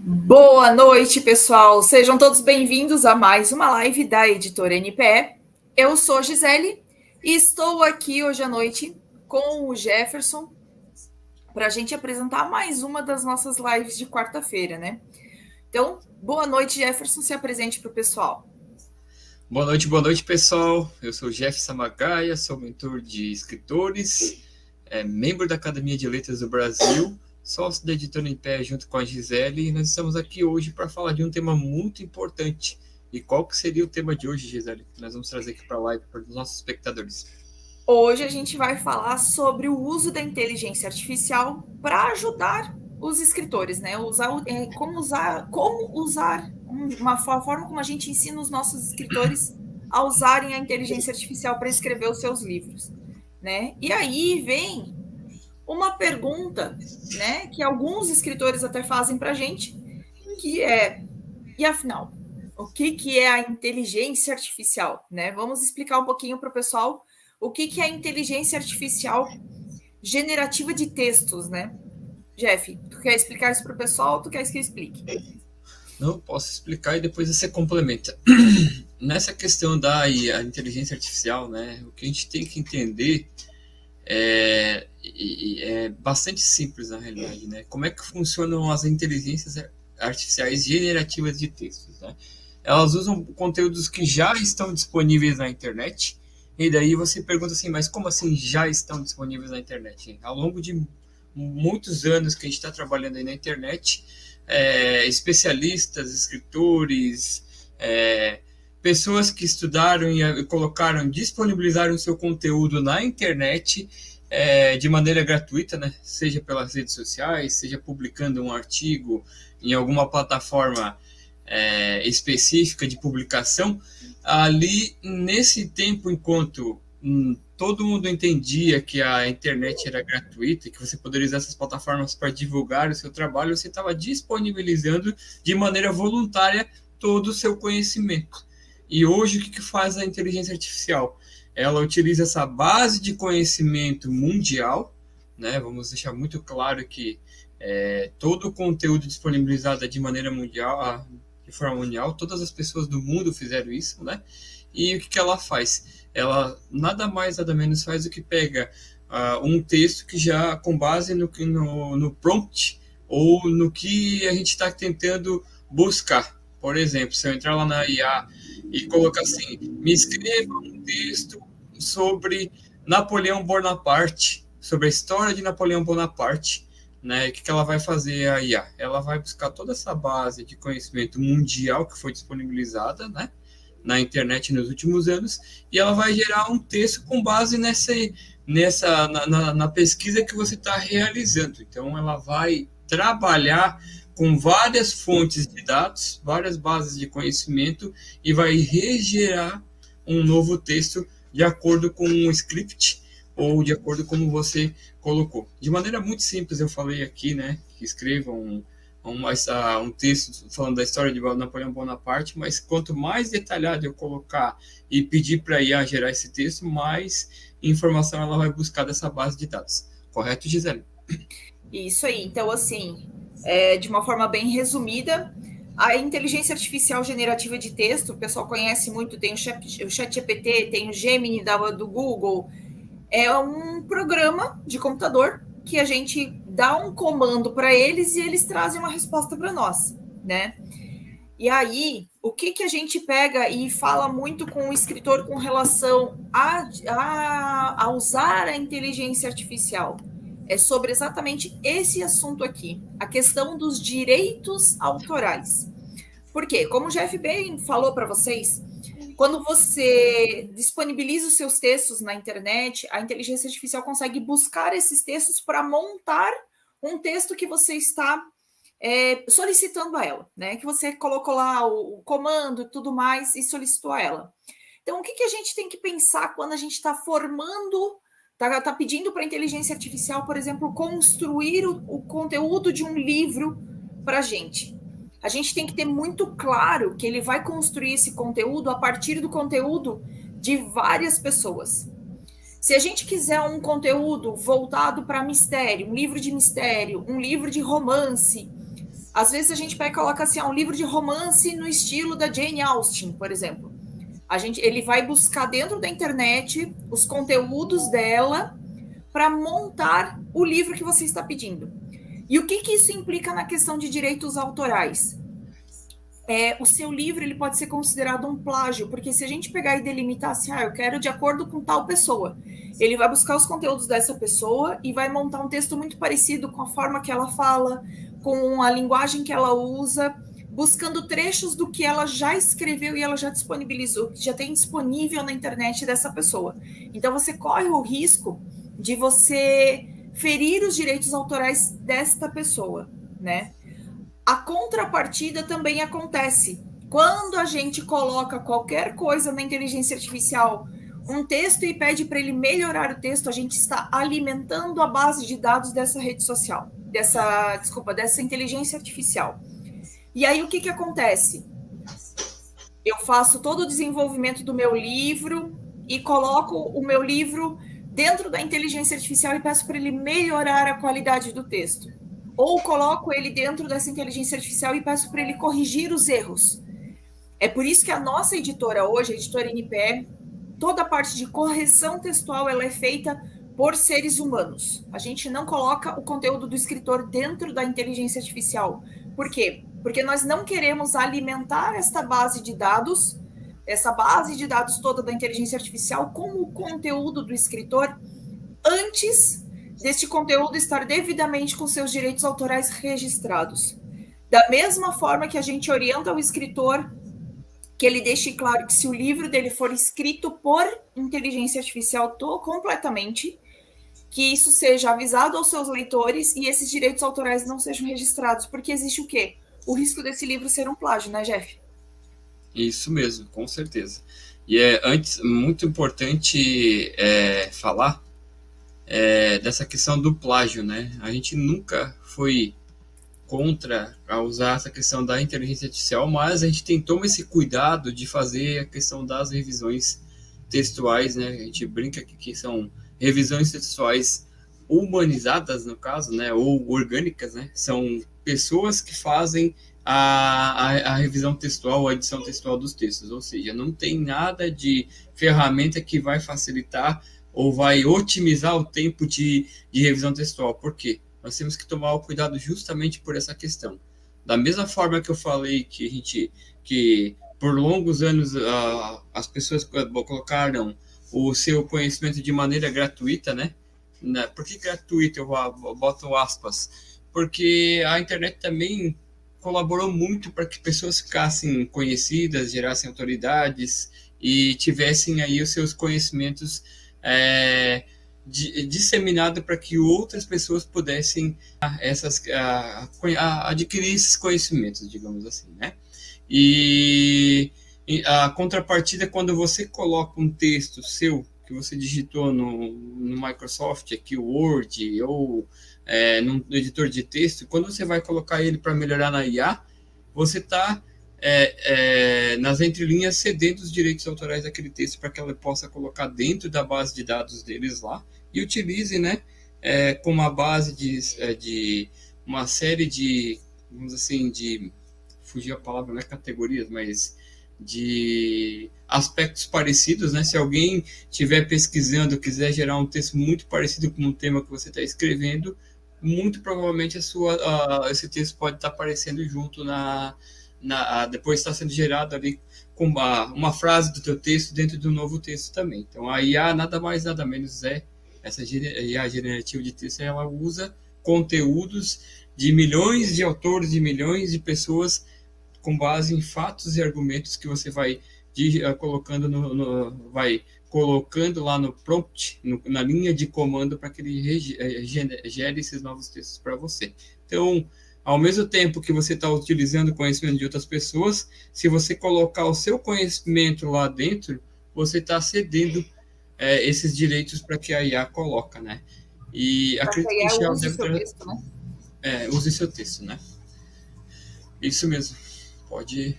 Boa noite, pessoal. Sejam todos bem-vindos a mais uma live da Editora NPE. Eu sou Gisele e estou aqui hoje à noite com o Jefferson para a gente apresentar mais uma das nossas lives de quarta-feira, né? Então, boa noite, Jefferson. Se apresente para o pessoal. Boa noite, pessoal. Eu sou Jeff Samagaia, sou mentor de escritores, membro da Academia de Letras do Brasil, sócio da Editora em Pé junto com a Gisele, e nós estamos aqui hoje para falar de um tema muito importante. E qual que seria o tema de hoje, Gisele, que nós vamos trazer aqui para a live para os nossos espectadores? Hoje a gente vai falar sobre o uso da inteligência artificial para ajudar os escritores, né? Como usar uma forma como a gente ensina os nossos escritores a usarem a inteligência artificial para escrever os seus livros, né? E aí vem uma pergunta, né? Que alguns escritores até fazem para a gente, que é: e afinal, o que é a inteligência artificial, né? Vamos explicar um pouquinho para o pessoal o que é a inteligência artificial generativa de textos, né? Jeff, tu quer explicar isso para o pessoal ou tu quer que eu explique? Não, posso explicar e depois você complementa. Nessa questão da inteligência artificial, né, o que a gente tem que entender é bastante simples na realidade, né? Como é que funcionam as inteligências artificiais generativas de textos, né? Elas usam conteúdos que já estão disponíveis na internet, e daí você pergunta assim, mas como assim já estão disponíveis na internet? Ao longo de muitos anos que a gente está trabalhando aí na internet, especialistas, escritores, pessoas que estudaram e colocaram, disponibilizaram seu conteúdo na internet de maneira gratuita, né? Seja pelas redes sociais, seja publicando um artigo em alguma plataforma específica de publicação. Ali, nesse tempo, enquanto todo mundo entendia que a internet era gratuita, que você poderia usar essas plataformas para divulgar o seu trabalho, você estava disponibilizando de maneira voluntária todo o seu conhecimento. E hoje, o que faz a inteligência artificial? Ela utiliza essa base de conhecimento mundial, né? Vamos deixar muito claro que todo o conteúdo disponibilizado é de maneira mundial, de forma mundial, todas as pessoas do mundo fizeram isso, né? E o que ela faz? Ela nada mais, nada menos faz do que pega um texto que já, com base no prompt, ou no que a gente está tentando buscar. Por exemplo, se eu entrar lá na IA e colocar assim, me escreva um texto sobre Napoleão Bonaparte, sobre a história de Napoleão Bonaparte, né? O que ela vai fazer a IA? Ela vai buscar toda essa base de conhecimento mundial que foi disponibilizada, né, na internet nos últimos anos, e ela vai gerar um texto com base na pesquisa que você está realizando. Então, ela vai trabalhar com várias fontes de dados, várias bases de conhecimento, e vai regerar um novo texto de acordo com um script ou de acordo com como você colocou. De maneira muito simples, eu falei aqui, né, que escrevam um texto falando da história de Napoleão Bonaparte, mas quanto mais detalhado eu colocar e pedir para a IA gerar esse texto, mais informação ela vai buscar dessa base de dados. Correto, Gisele? Isso aí. Então, assim, de uma forma bem resumida, a inteligência artificial generativa de texto, o pessoal conhece muito, tem o ChatGPT, tem o Gemini do Google, é um programa de computador que a gente dá um comando para eles e eles trazem uma resposta para nós, né? E aí, o que a gente pega e fala muito com o escritor com relação a usar a inteligência artificial? É sobre exatamente esse assunto aqui, a questão dos direitos autorais. Por quê? Como o Jeff bem falou para vocês, quando você disponibiliza os seus textos na internet, a inteligência artificial consegue buscar esses textos para montar um texto que você está solicitando a ela, né? Que você colocou lá o comando e tudo mais e solicitou a ela. Então, o que a gente tem que pensar quando a gente está formando, está pedindo para a inteligência artificial, por exemplo, construir o conteúdo de um livro para a gente? A gente tem que ter muito claro que ele vai construir esse conteúdo a partir do conteúdo de várias pessoas. Se a gente quiser um conteúdo voltado para mistério, um livro de mistério, um livro de romance, Às vezes a gente pega e coloca assim, um livro de romance no estilo da Jane Austen, por exemplo. Ele vai buscar dentro da internet os conteúdos dela para montar o livro que você está pedindo. E o que isso implica na questão de direitos autorais? O seu livro ele pode ser considerado um plágio, porque se a gente pegar e delimitar assim, eu quero de acordo com tal pessoa, ele vai buscar os conteúdos dessa pessoa e vai montar um texto muito parecido com a forma que ela fala, com a linguagem que ela usa, buscando trechos do que ela já escreveu e ela já disponibilizou, que já tem disponível na internet dessa pessoa. Então você corre o risco de você ferir os direitos autorais desta pessoa, né? A contrapartida também acontece. Quando a gente coloca qualquer coisa na inteligência artificial, um texto e pede para ele melhorar o texto, a gente está alimentando a base de dados dessa rede social, dessa inteligência artificial. E aí o que acontece? Eu faço todo o desenvolvimento do meu livro e coloco o meu livro dentro da inteligência artificial e peço para ele melhorar a qualidade do texto. Ou coloco ele dentro dessa inteligência artificial e peço para ele corrigir os erros. É por isso que a nossa editora hoje, a editora NPE, toda a parte de correção textual ela é feita por seres humanos. A gente não coloca o conteúdo do escritor dentro da inteligência artificial. Por quê? Porque nós não queremos alimentar essa base de dados toda da inteligência artificial com o conteúdo do escritor antes deste conteúdo estar devidamente com seus direitos autorais registrados. Da mesma forma que a gente orienta o escritor que ele deixe claro que se o livro dele for escrito por inteligência artificial completamente, que isso seja avisado aos seus leitores e esses direitos autorais não sejam registrados, porque existe o quê? O risco desse livro ser um plágio, né, Jeff? Isso mesmo, com certeza. E antes, muito importante falar dessa questão do plágio, né? A gente nunca foi contra a usar essa questão da inteligência artificial, mas a gente tomado esse cuidado de fazer a questão das revisões textuais, né? A gente brinca aqui que são revisões textuais humanizadas, no caso, né? Ou orgânicas, né? São pessoas que fazem a revisão textual, a edição textual dos textos, ou seja, não tem nada de ferramenta que vai facilitar ou vai otimizar o tempo de revisão textual. Por quê? Nós temos que tomar o cuidado justamente por essa questão. Da mesma forma que eu falei que por longos anos as pessoas colocaram o seu conhecimento de maneira gratuita, né? Por que gratuito? Eu boto aspas. Porque a internet também colaborou muito para que pessoas ficassem conhecidas, gerassem autoridades e tivessem aí os seus conhecimentos disseminado para que outras pessoas pudessem adquirir esses conhecimentos, digamos assim, né? E a contrapartida, quando você coloca um texto seu que você digitou no Microsoft, aqui o Word ou no editor de texto, quando você vai colocar ele para melhorar na IA, você está nas entrelinhas cedendo os direitos autorais daquele texto para que ela possa colocar dentro da base de dados deles lá e utilize, né, como uma base de uma série de, vamos assim, fugir a palavra, não é categorias, mas de aspectos parecidos, né? Se alguém estiver pesquisando, quiser gerar um texto muito parecido com o tema que você está escrevendo, muito provavelmente esse texto pode estar aparecendo junto depois está sendo gerado ali com uma frase do teu texto dentro do novo texto também. Então a IA nada mais nada menos essa IA generativa de texto, ela usa conteúdos de milhões de autores, de milhões de pessoas com base em fatos e argumentos que você vai colocando lá no prompt, na linha de comando para que ele gere esses novos textos para você. Então, ao mesmo tempo que você está utilizando o conhecimento de outras pessoas, se você colocar o seu conhecimento lá dentro, você está cedendo esses direitos para que a IA coloca, né? E acredito que já deve ter... texto, né? Use seu texto, né? Isso mesmo. Pode...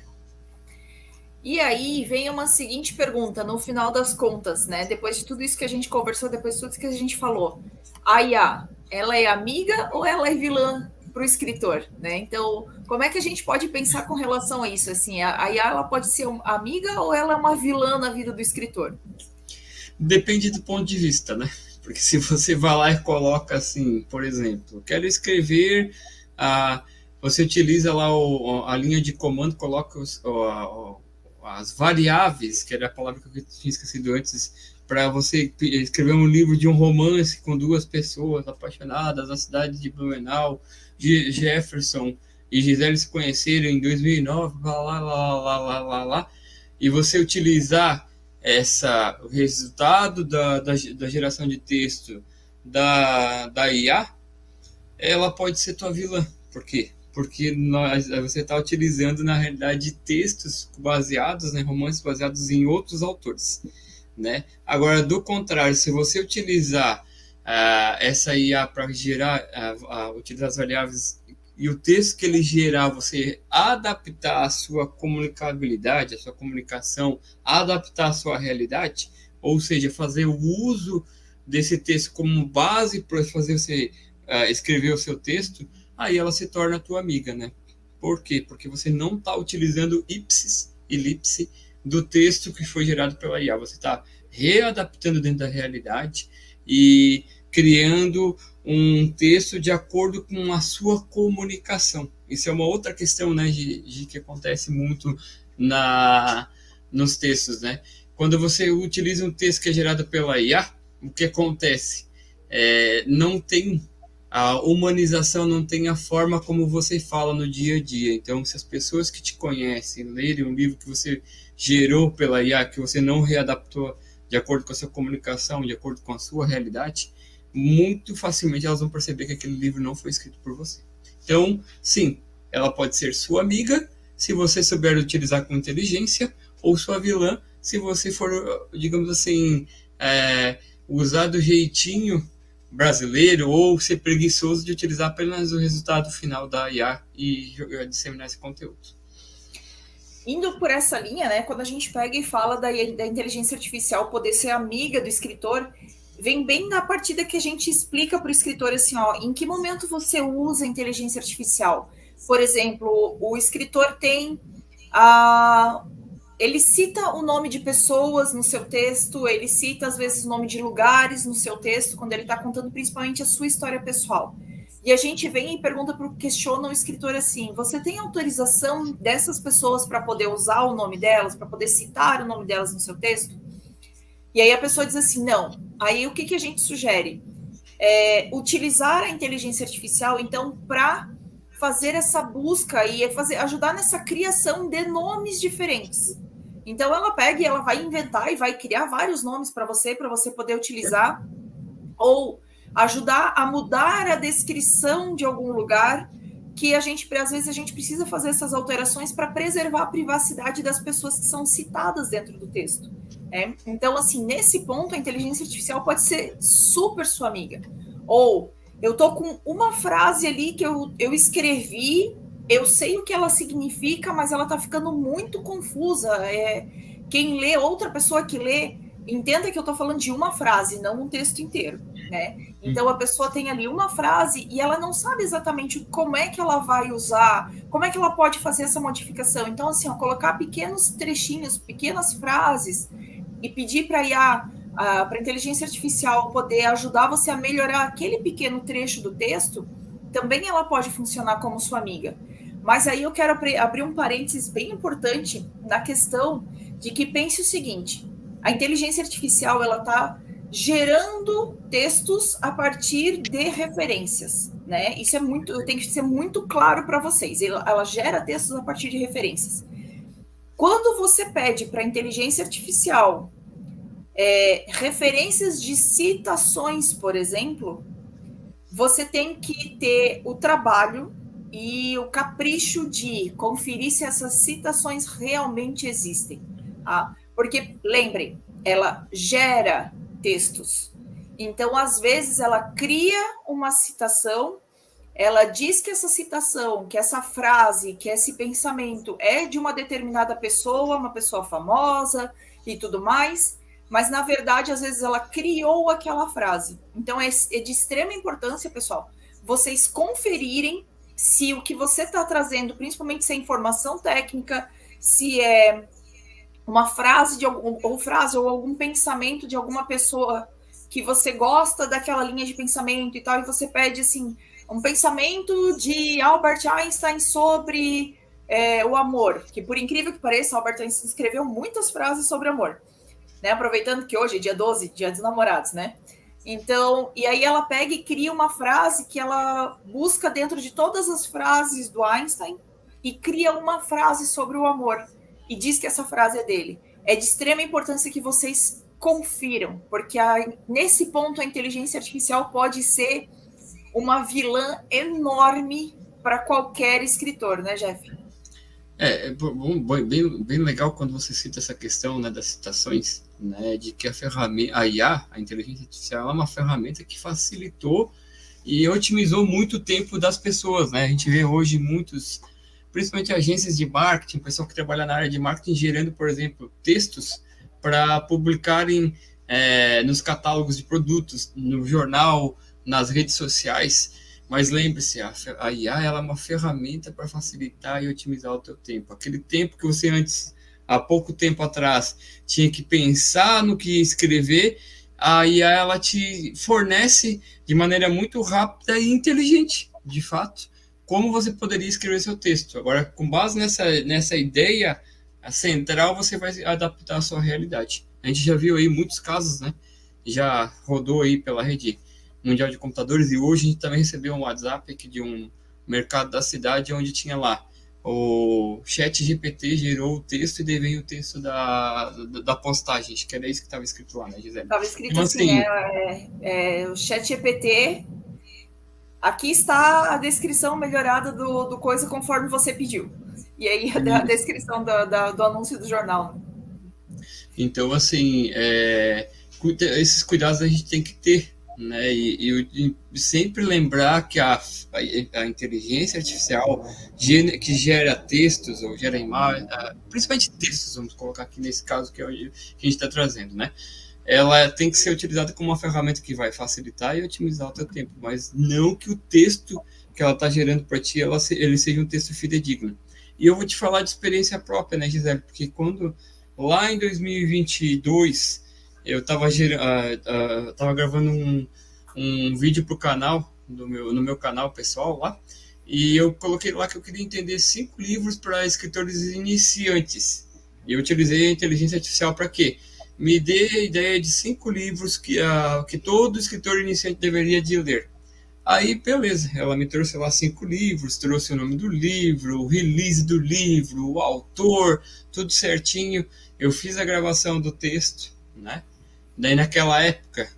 E aí vem uma seguinte pergunta, no final das contas, né? Depois de tudo isso que a gente conversou, depois de tudo isso que a gente falou, a IA, ela é amiga ou ela é vilã para o escritor, né? Então, como é que a gente pode pensar com relação a isso? Assim, a IA ela pode ser uma amiga ou ela é uma vilã na vida do escritor? Depende do ponto de vista, né? Porque se você vai lá e coloca assim, por exemplo, quero escrever, você utiliza lá a linha de comando, coloca as variáveis, que era a palavra que eu tinha esquecido antes, para você escrever um livro de um romance com duas pessoas apaixonadas na cidade de Blumenau, Jefferson e Gisele se conheceram em 2009, lá, e você utilizar o resultado da geração de texto da IA, ela pode ser tua vilã. Por quê? Porque você está utilizando, na realidade, textos baseados, né, romances baseados em outros autores. Né? Agora, do contrário, se você utilizar essa IA para gerar, utilizar as variáveis e o texto que ele gerar, você adaptar a sua comunicabilidade, a sua comunicação, adaptar a sua realidade, ou seja, fazer o uso desse texto como base para fazer você escrever o seu texto, aí ela se torna a tua amiga, né? Por quê? Porque você não está utilizando ipsis e lipse do texto que foi gerado pela IA. Você está readaptando dentro da realidade e criando um texto de acordo com a sua comunicação. Isso é uma outra questão, né, que acontece muito nos textos, né? Quando você utiliza um texto que é gerado pela IA, o que acontece? Não tem a humanização, não tem a forma como você fala no dia a dia. Então, se as pessoas que te conhecem lerem um livro que você gerou pela IA, que você não readaptou de acordo com a sua comunicação, de acordo com a sua realidade, muito facilmente elas vão perceber que aquele livro não foi escrito por você. Então, sim, ela pode ser sua amiga, se você souber utilizar com inteligência, ou sua vilã, se você for, digamos assim, usar do jeitinho brasileiro, ou ser preguiçoso de utilizar apenas o resultado final da IA e disseminar esse conteúdo. Indo por essa linha, né, quando a gente pega e fala da inteligência artificial poder ser amiga do escritor, vem bem na partida que a gente explica para o escritor assim, ó, em que momento você usa a inteligência artificial? Por exemplo, o escritor tem ele cita o nome de pessoas no seu texto, ele cita às vezes o nome de lugares no seu texto, quando ele está contando principalmente a sua história pessoal. E a gente vem e questiona o escritor assim: você tem autorização dessas pessoas para poder usar o nome delas, para poder citar o nome delas no seu texto? E aí a pessoa diz assim, não. Aí o que a gente sugere? Utilizar a inteligência artificial, então, para fazer essa busca e ajudar nessa criação de nomes diferentes. Então, ela pega e ela vai inventar e vai criar vários nomes para você poder utilizar, ou ajudar a mudar a descrição de algum lugar, que às vezes a gente precisa fazer essas alterações para preservar a privacidade das pessoas que são citadas dentro do texto. Então, assim, nesse ponto, a inteligência artificial pode ser super sua amiga. Ou eu tô com uma frase ali que eu escrevi, eu sei o que ela significa, mas ela tá ficando muito confusa. Quem lê, outra pessoa que lê, entenda que eu tô falando de uma frase, não um texto inteiro, né? Então, a pessoa tem ali uma frase e ela não sabe exatamente como é que ela vai usar, como é que ela pode fazer essa modificação. Então, assim, colocar pequenos trechinhos, pequenas frases e pedir para a inteligência artificial poder ajudar você a melhorar aquele pequeno trecho do texto, também ela pode funcionar como sua amiga. Mas aí eu quero abrir um parênteses bem importante na questão de que pense o seguinte: a inteligência artificial ela está gerando textos a partir de referências, né? Isso tem que ser muito claro para vocês. Ela gera textos a partir de referências. Quando você pede para a inteligência artificial referências de citações, por exemplo, você tem que ter o trabalho e o capricho de conferir se essas citações realmente existem. Tá? Porque, lembrem, ela gera textos. Então, às vezes, ela cria uma citação, ela diz que essa citação, que essa frase, que esse pensamento é de uma determinada pessoa, uma pessoa famosa e tudo mais, mas, na verdade, às vezes ela criou aquela frase. Então, é de extrema importância, pessoal, vocês conferirem se o que você está trazendo, principalmente se é informação técnica, se é uma frase de algum, ou frase ou algum pensamento de alguma pessoa que você gosta daquela linha de pensamento e tal, e você pede assim, um pensamento de Albert Einstein sobre o amor, que por incrível que pareça, Albert Einstein escreveu muitas frases sobre amor, né? Aproveitando que hoje é dia 12, dia dos namorados, né? Então, e aí ela pega e cria uma frase que ela busca dentro de todas as frases do Einstein e cria uma frase sobre o amor e diz que essa frase é dele. É de extrema importância que vocês confiram, porque nesse ponto a inteligência artificial pode ser uma vilã enorme para qualquer escritor, né, Jeff? Bem legal quando você cita essa questão, né, das citações, né, de que a ferramenta, a IA, a inteligência artificial, é uma ferramenta que facilitou e otimizou muito o tempo das pessoas, né? A gente vê hoje muitos, principalmente agências de marketing, pessoal que trabalha na área de marketing, gerando, por exemplo, textos para publicarem nos catálogos de produtos, no jornal, nas redes sociais. Mas lembre-se, a IA ela é uma ferramenta para facilitar e otimizar o teu tempo. Aquele tempo que você antes, há pouco tempo atrás, tinha que pensar no que escrever, a IA ela te fornece de maneira muito rápida e inteligente, de fato, como você poderia escrever seu texto. Agora, com base nessa ideia central, você vai adaptar a sua realidade. A gente já viu aí muitos casos, né? Já rodou aí pela rede mundial de computadores, e hoje a gente também recebeu um WhatsApp aqui de um mercado da cidade onde tinha lá o chat GPT gerou o texto e daí veio o texto da postagem, acho que era isso que estava escrito lá, né, Gisele? Estava escrito então, assim, o chat GPT, aqui está a descrição melhorada do coisa conforme você pediu. E aí a descrição do anúncio do jornal. Então, assim, esses cuidados a gente tem que ter, né? E sempre lembrar que a inteligência artificial que gera textos ou gera imagens, principalmente textos, vamos colocar aqui nesse caso que a gente está trazendo, né? Ela tem que ser utilizada como uma ferramenta que vai facilitar e otimizar o teu tempo, mas não que o texto que ela está gerando para ti, ele seja um texto fidedigno. E eu vou te falar de experiência própria, né, Gisele? Porque quando, lá em 2022, eu estava gravando um vídeo para o canal, no meu canal pessoal lá, e eu coloquei lá que eu queria entender 5 livros para escritores iniciantes. E eu utilizei a inteligência artificial para quê? Me dê a ideia de 5 livros que todo escritor iniciante deveria de ler. Aí, beleza, ela me trouxe lá 5 livros, trouxe o nome do livro, o release do livro, o autor, tudo certinho. Eu fiz a gravação do texto, né? Daí, naquela época,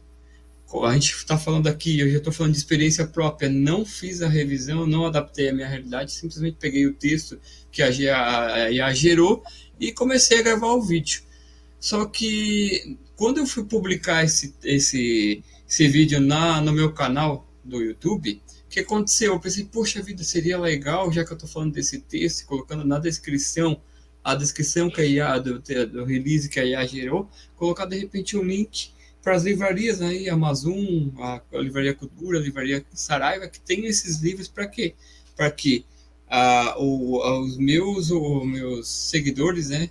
a gente está falando aqui, eu já estou falando de experiência própria, não fiz a revisão, não adaptei a minha realidade, simplesmente peguei o texto que a IA gerou e comecei a gravar o vídeo. Só que, quando eu fui publicar esse vídeo no meu canal do YouTube, o que aconteceu? Eu pensei, poxa vida, seria legal, já que eu estou falando desse texto, colocando na descrição, a descrição que a IA, do release que a IA gerou, colocar de repente um link para as livrarias aí, Amazon, a Livraria Cultura, a Livraria Saraiva, que tem esses livros para quê? Para que os meus seguidores, né,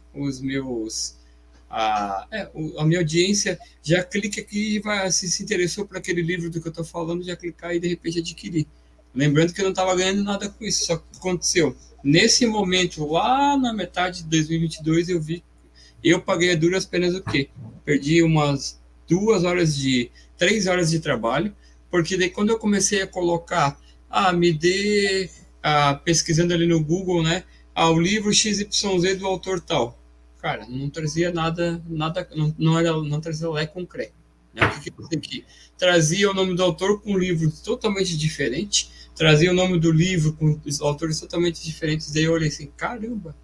a minha audiência já clica aqui e vai, se interessou por aquele livro do que eu estou falando, já clicar e de repente adquirir. Lembrando que eu não estava ganhando nada com isso, só que aconteceu. Nesse momento, lá na metade de 2022, eu paguei a duras penas o quê? Perdi umas 3 horas de trabalho, porque daí quando eu comecei a colocar, pesquisando ali no Google, né, o livro XYZ do autor tal. Cara, não trazia nada não trazia Lé concreto. Né? O que eu aqui? Trazia o nome do autor com um livro totalmente diferente, trazia o nome do livro com os autores totalmente diferentes, daí eu olhei assim, caramba,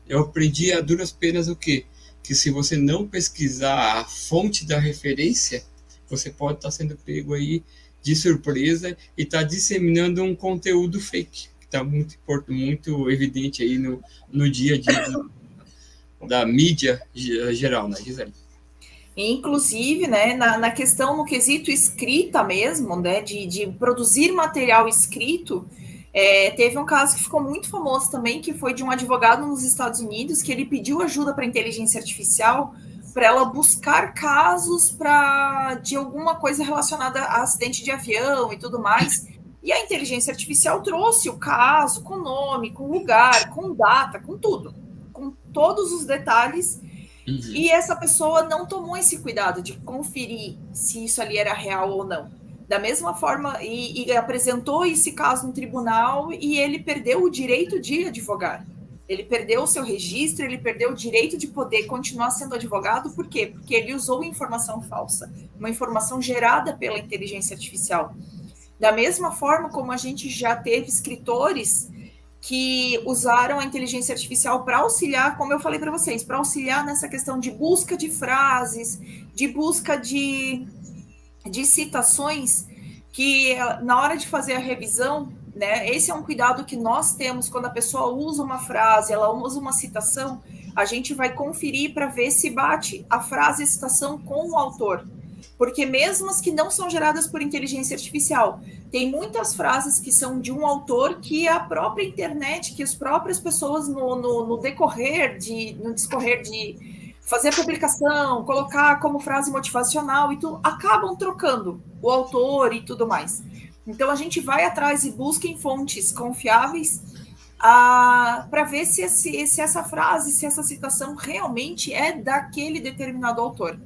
eu aprendi a duras penas o quê? Que se você não pesquisar a fonte da referência, você pode estar sendo pego aí de surpresa e estar disseminando um conteúdo fake, que está muito evidente aí no dia a dia da mídia geral, né, Gisele? Inclusive, né, na questão, no quesito escrita mesmo, né, de produzir material escrito, Teve um caso que ficou muito famoso também, que foi de um advogado nos Estados Unidos, que ele pediu ajuda para a inteligência artificial para ela buscar casos de alguma coisa relacionada a acidente de avião e tudo mais. E a inteligência artificial trouxe o caso com nome, com lugar, com data, com tudo, com todos os detalhes. Uhum. E essa pessoa não tomou esse cuidado de conferir se isso ali era real ou não. Da mesma forma, e apresentou esse caso no tribunal e ele perdeu o direito de advogar. Ele perdeu o seu registro, ele perdeu o direito de poder continuar sendo advogado. Por quê? Porque ele usou informação falsa, uma informação gerada pela inteligência artificial. Da mesma forma como a gente já teve escritores que usaram a inteligência artificial para auxiliar, como eu falei para vocês, para auxiliar nessa questão de busca de frases, de busca de citações, que na hora de fazer a revisão, né, esse é um cuidado que nós temos quando a pessoa usa uma frase, ela usa uma citação, a gente vai conferir para ver se bate a frase e a citação com o autor. Porque mesmo as que não são geradas por inteligência artificial, tem muitas frases que são de um autor que a própria internet, que as próprias pessoas no discorrer de fazer a publicação, colocar como frase motivacional e tudo, acabam trocando o autor e tudo mais. Então a gente vai atrás e busca em fontes confiáveis para ver se essa frase, se essa citação realmente é daquele determinado autor,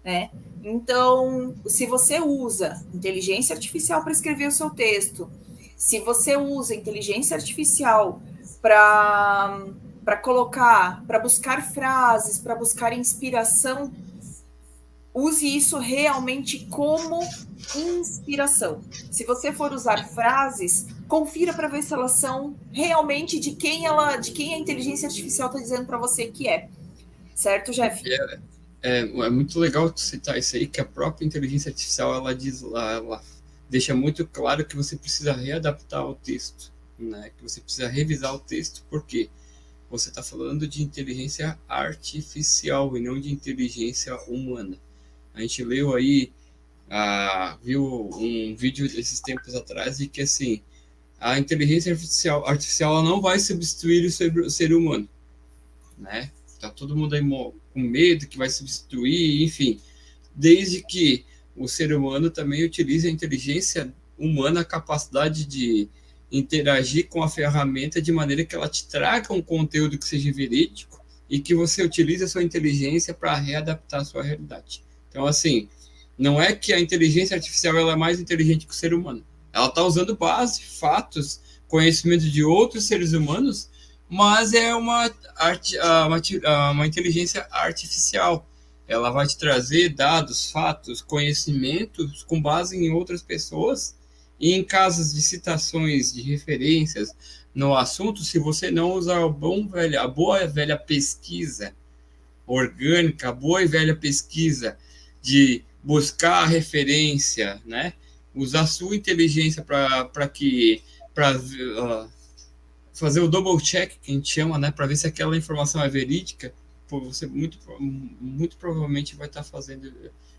né? Então, se você usa inteligência artificial para escrever o seu texto, se você usa inteligência artificial para colocar, para buscar frases, para buscar inspiração, use isso realmente como inspiração. Se você for usar frases, confira para ver se elas são realmente de quem a inteligência artificial está dizendo para você que é. Certo, Jeff? É muito legal citar isso aí, que a própria inteligência artificial, ela deixa muito claro que você precisa readaptar o texto, né? Que você precisa revisar o texto, porque você está falando de inteligência artificial e não de inteligência humana. A gente leu aí, viu um vídeo esses tempos atrás de que, assim, a inteligência artificial ela não vai substituir o ser humano, né? Tá todo mundo aí com medo que vai substituir, enfim, desde que o ser humano também utilize a inteligência humana, a capacidade de interagir com a ferramenta de maneira que ela te traga um conteúdo que seja verídico e que você utilize a sua inteligência para readaptar a sua realidade. Então, assim, não é que a inteligência artificial ela é mais inteligente que o ser humano. Ela está usando base, fatos, conhecimento de outros seres humanos, mas é uma inteligência artificial. Ela vai te trazer dados, fatos, conhecimentos com base em outras pessoas, e em casos de citações, de referências no assunto, se você não usar a boa e velha pesquisa orgânica, a boa e velha pesquisa de buscar a referência, né? Usar a sua inteligência para fazer o double check, que a gente chama, né, para ver se aquela informação é verídica, você muito provavelmente vai estar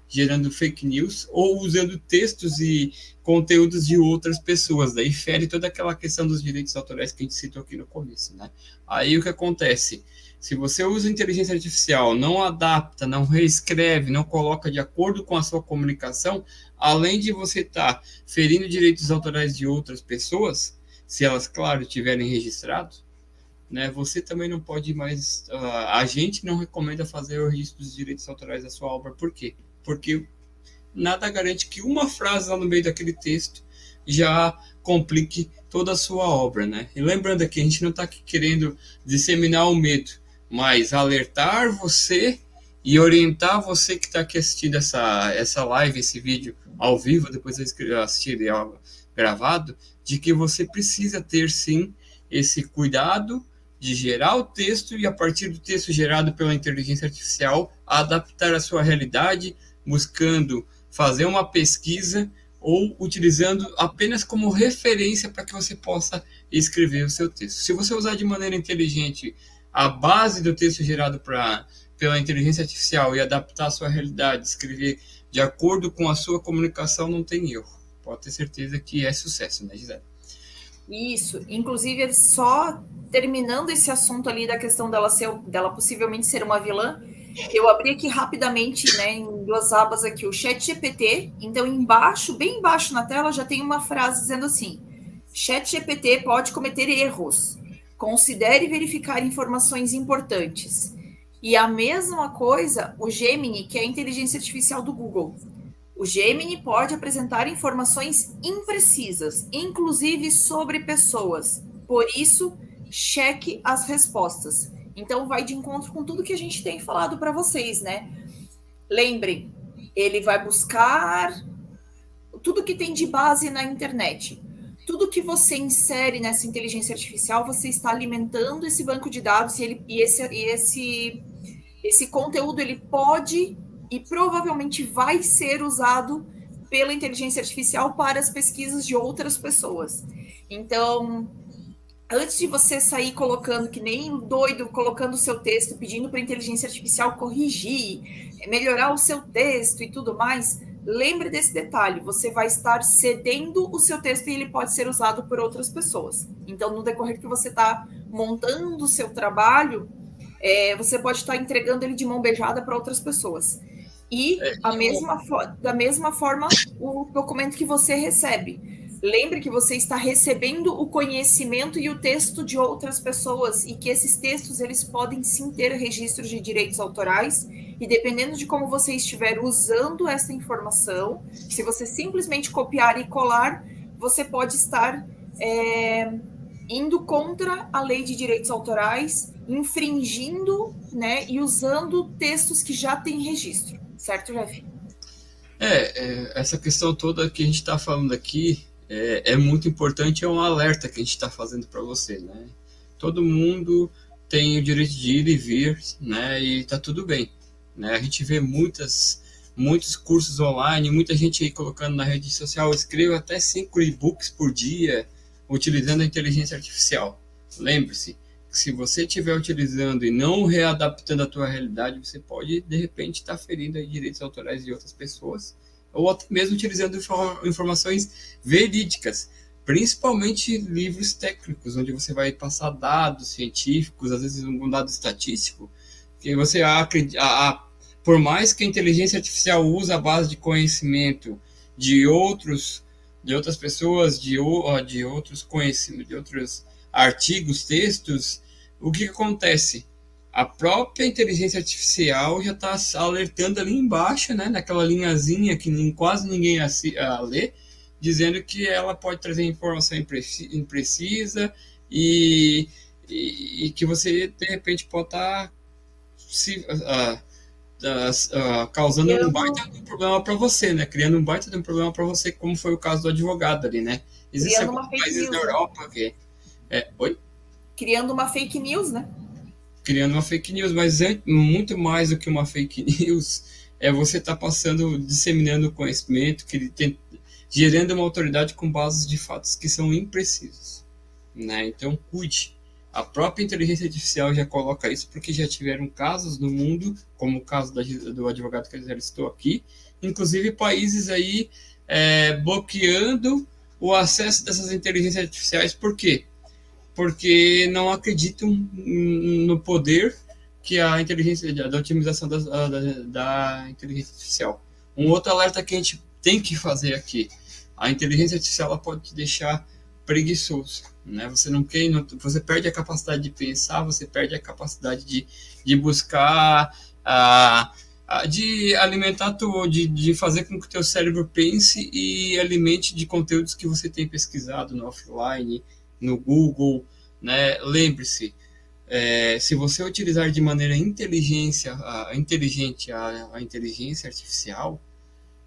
gerando fake news ou usando textos e conteúdos de outras pessoas. Daí fere toda aquela questão dos direitos autorais que a gente citou aqui no começo, né? Aí o que acontece? Se você usa inteligência artificial, não adapta, não reescreve, não coloca de acordo com a sua comunicação, além de você estar ferindo direitos autorais de outras pessoas, se elas, claro, tiverem registrado, né, você também não pode mais... a gente não recomenda fazer o registro dos direitos autorais da sua obra. Por quê? Porque nada garante que uma frase lá no meio daquele texto já complique toda a sua obra, né? E lembrando aqui, a gente não está aqui querendo disseminar o medo, mas alertar você e orientar você que está aqui assistindo essa live, esse vídeo ao vivo, depois de assistir gravado, de que você precisa ter, sim, esse cuidado de gerar o texto e, a partir do texto gerado pela inteligência artificial, adaptar a sua realidade, buscando fazer uma pesquisa ou utilizando apenas como referência para que você possa escrever o seu texto. Se você usar de maneira inteligente a base do texto gerado pela inteligência artificial e adaptar a sua realidade, escrever de acordo com a sua comunicação, não tem erro. Pode ter certeza que é sucesso, né, Gisele? Isso, inclusive, só terminando esse assunto ali da questão dela possivelmente ser uma vilã, eu abri aqui rapidamente, né, em duas abas aqui, o chat GPT. Então, embaixo, bem embaixo na tela, já tem uma frase dizendo assim: chat GPT pode cometer erros. Considere verificar informações importantes. E a mesma coisa, o Gemini, que é a inteligência artificial do Google. O Gemini pode apresentar informações imprecisas, inclusive sobre pessoas. Por isso, cheque as respostas. Então, vai de encontro com tudo que a gente tem falado para vocês, né? Lembrem, ele vai buscar tudo que tem de base na internet. Tudo que você insere nessa inteligência artificial, você está alimentando esse banco de dados esse conteúdo ele pode e provavelmente vai ser usado pela inteligência artificial para as pesquisas de outras pessoas. Então, antes de você sair colocando que nem um doido, colocando o seu texto, pedindo para a inteligência artificial corrigir, melhorar o seu texto e tudo mais, lembre desse detalhe, você vai estar cedendo o seu texto e ele pode ser usado por outras pessoas. Então, no decorrer que você está montando o seu trabalho, você pode estar entregando ele de mão beijada para outras pessoas. E da mesma forma, o documento que você recebe. Lembre que você está recebendo o conhecimento e o texto de outras pessoas e que esses textos eles podem sim ter registros de direitos autorais e dependendo de como você estiver usando essa informação, se você simplesmente copiar e colar, você pode estar indo contra a lei de direitos autorais, infringindo, né, e usando textos que já têm registro, certo, Jeff? Essa questão toda que a gente está falando aqui é muito importante, é um alerta que a gente está fazendo para você, né? Todo mundo tem o direito de ir e vir, né? E tá tudo bem, né? A gente vê muitos cursos online, muita gente aí colocando na rede social, escreva até 5 e-books por dia, utilizando a inteligência artificial. Lembre-se que se você estiver utilizando e não readaptando a tua realidade, você pode, de repente, estar ferindo aí direitos autorais de outras pessoas, ou até mesmo utilizando informações verídicas, principalmente livros técnicos, onde você vai passar dados científicos, às vezes um dado estatístico, que você por mais que a inteligência artificial use a base de conhecimento de outras pessoas, de outros conhecimentos, de outros artigos, textos, o que acontece? A própria inteligência artificial já está alertando ali embaixo, né, naquela linhazinha que quase ninguém lê, dizendo que ela pode trazer informação imprecisa e que você, de repente, pode estar causando um baita de um problema para você, né? Criando um baita de um problema para você, como foi o caso do advogado ali, né? Existem alguns países da Europa que... Oi? Criando uma fake news, né? Criando uma fake news, mas muito mais do que uma fake news, você estar disseminando conhecimento, gerando uma autoridade com bases de fatos que são imprecisos, né? Então, cuide. A própria inteligência artificial já coloca isso, porque já tiveram casos no mundo, como o caso do advogado que eu já estou aqui, inclusive países aí bloqueando o acesso dessas inteligências artificiais. Por quê? Porque não acreditam no poder que a inteligência, da otimização da inteligência artificial. Um outro alerta que a gente tem que fazer aqui: a inteligência artificial ela pode te deixar preguiçoso, né? Você perde a capacidade de pensar, você perde a capacidade de buscar, de alimentar de fazer com que o teu cérebro pense e alimente de conteúdos que você tem pesquisado no offline, no Google, né? Lembre-se, se você utilizar de maneira inteligente a inteligência artificial,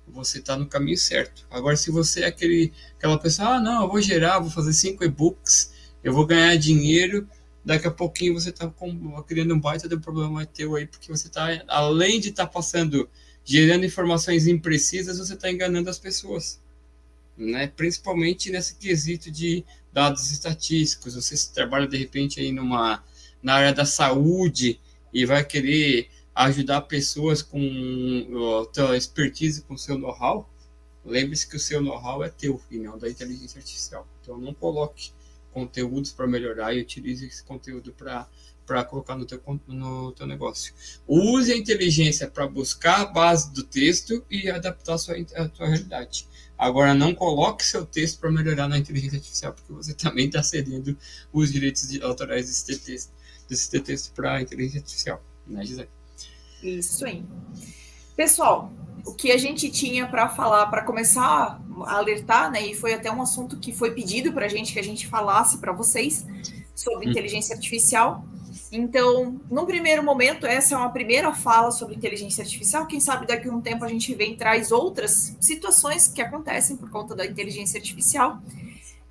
você está no caminho certo. Agora, se você é aquela pessoa, não, eu vou fazer 5 e-books, eu vou ganhar dinheiro, daqui a pouquinho você está criando um baita de um problema teu aí, porque você está, além de estar gerando informações imprecisas, você está enganando as pessoas, né? Principalmente nesse quesito de dados estatísticos. Você trabalha, de repente, aí na área da saúde e vai querer ajudar pessoas com a tua expertise, com o seu know-how. Lembre-se que o seu know-how é teu e não da inteligência artificial. Então não coloque conteúdos para melhorar e utilize esse conteúdo para colocar no teu negócio. Use a inteligência para buscar a base do texto e adaptar a tua realidade. Agora, não coloque seu texto para melhorar na inteligência artificial, porque você também está cedendo os direitos autorais desse texto para a inteligência artificial, né, Gisele? Isso aí. Pessoal, o que a gente tinha para falar, para começar a alertar, né, e foi até um assunto que foi pedido para a gente que a gente falasse para vocês sobre inteligência artificial. Então, num primeiro momento, essa é uma primeira fala sobre inteligência artificial. Quem sabe daqui a um tempo a gente vem e traz outras situações que acontecem por conta da inteligência artificial.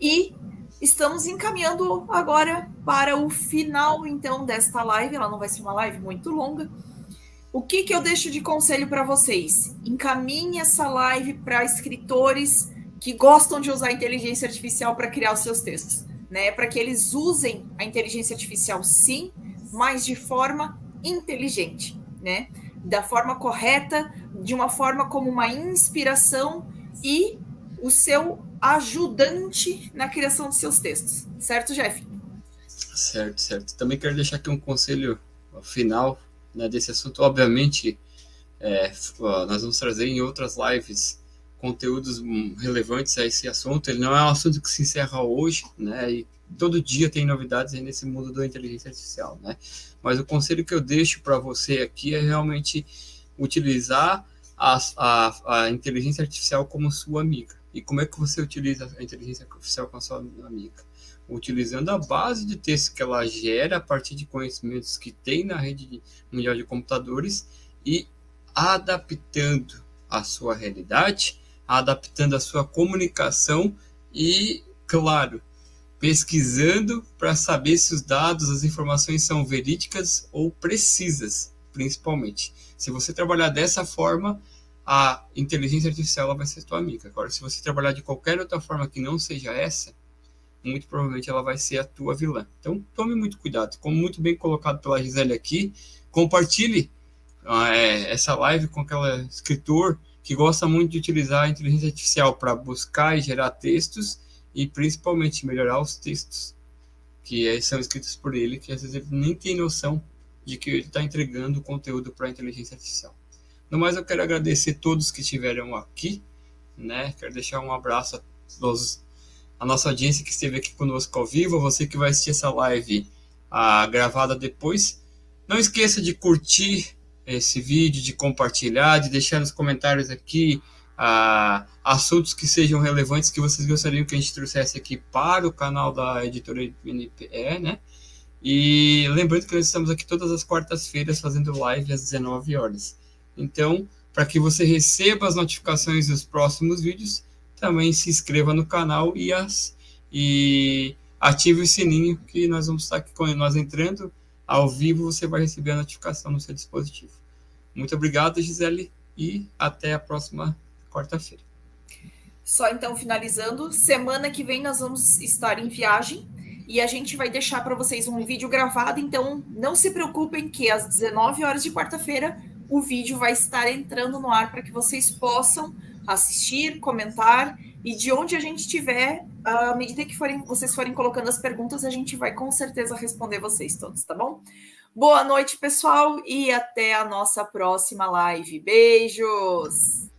E estamos encaminhando agora para o final, então, desta live. Ela não vai ser uma live muito longa. O que eu deixo de conselho para vocês? Encaminhe essa live para escritores que gostam de usar a inteligência artificial para criar os seus textos, né? Para que eles usem a inteligência artificial, sim, mas de forma inteligente, né? Da forma correta, de uma forma como uma inspiração e o seu ajudante na criação dos seus textos. Certo, Jeff? Certo. Também quero deixar aqui um conselho final, né, desse assunto. Obviamente, nós vamos trazer em outras lives conteúdos relevantes a esse assunto. Ele não é um assunto que se encerra hoje, né? E todo dia tem novidades aí nesse mundo da inteligência artificial, né? Mas o conselho que eu deixo para você aqui é realmente utilizar a inteligência artificial como sua amiga. E como é que você utiliza a inteligência artificial com a sua amiga? Utilizando a base de texto que ela gera a partir de conhecimentos que tem na rede mundial de computadores e adaptando a sua realidade, adaptando a sua comunicação e, claro, pesquisando para saber se os dados, as informações são verídicas ou precisas, principalmente. Se você trabalhar dessa forma, a inteligência artificial ela vai ser tua amiga. Agora, se você trabalhar de qualquer outra forma que não seja essa, muito provavelmente ela vai ser a tua vilã. Então, tome muito cuidado. Como muito bem colocado pela Gisele aqui, compartilhe essa live com aquele escritor que gosta muito de utilizar a inteligência artificial para buscar e gerar textos e principalmente melhorar os textos que são escritos por ele, que às vezes ele nem tem noção de que ele está entregando conteúdo para a inteligência artificial. No mais, eu quero agradecer todos que estiveram aqui, né? Quero deixar um abraço a nossa audiência que esteve aqui conosco ao vivo, você que vai assistir essa live gravada depois. Não esqueça de curtir esse vídeo, de compartilhar, de deixar nos comentários aqui assuntos que sejam relevantes que vocês gostariam que a gente trouxesse aqui para o canal da editora NPE, né? E lembrando que nós estamos aqui todas as quartas-feiras fazendo live às 19 horas. Então, para que você receba as notificações dos próximos vídeos, também se inscreva no canal e ative o sininho que nós vamos estar aqui quando nós entrando ao vivo, você vai receber a notificação no seu dispositivo. Muito obrigado, Gisele, e até a próxima quarta-feira. Só então, finalizando, semana que vem nós vamos estar em viagem e a gente vai deixar para vocês um vídeo gravado, então não se preocupem que às 19 horas de quarta-feira o vídeo vai estar entrando no ar para que vocês possam assistir, comentar, e de onde a gente estiver, à medida que vocês forem colocando as perguntas, a gente vai com certeza responder vocês todos, tá bom? Boa noite, pessoal, e até a nossa próxima live. Beijos!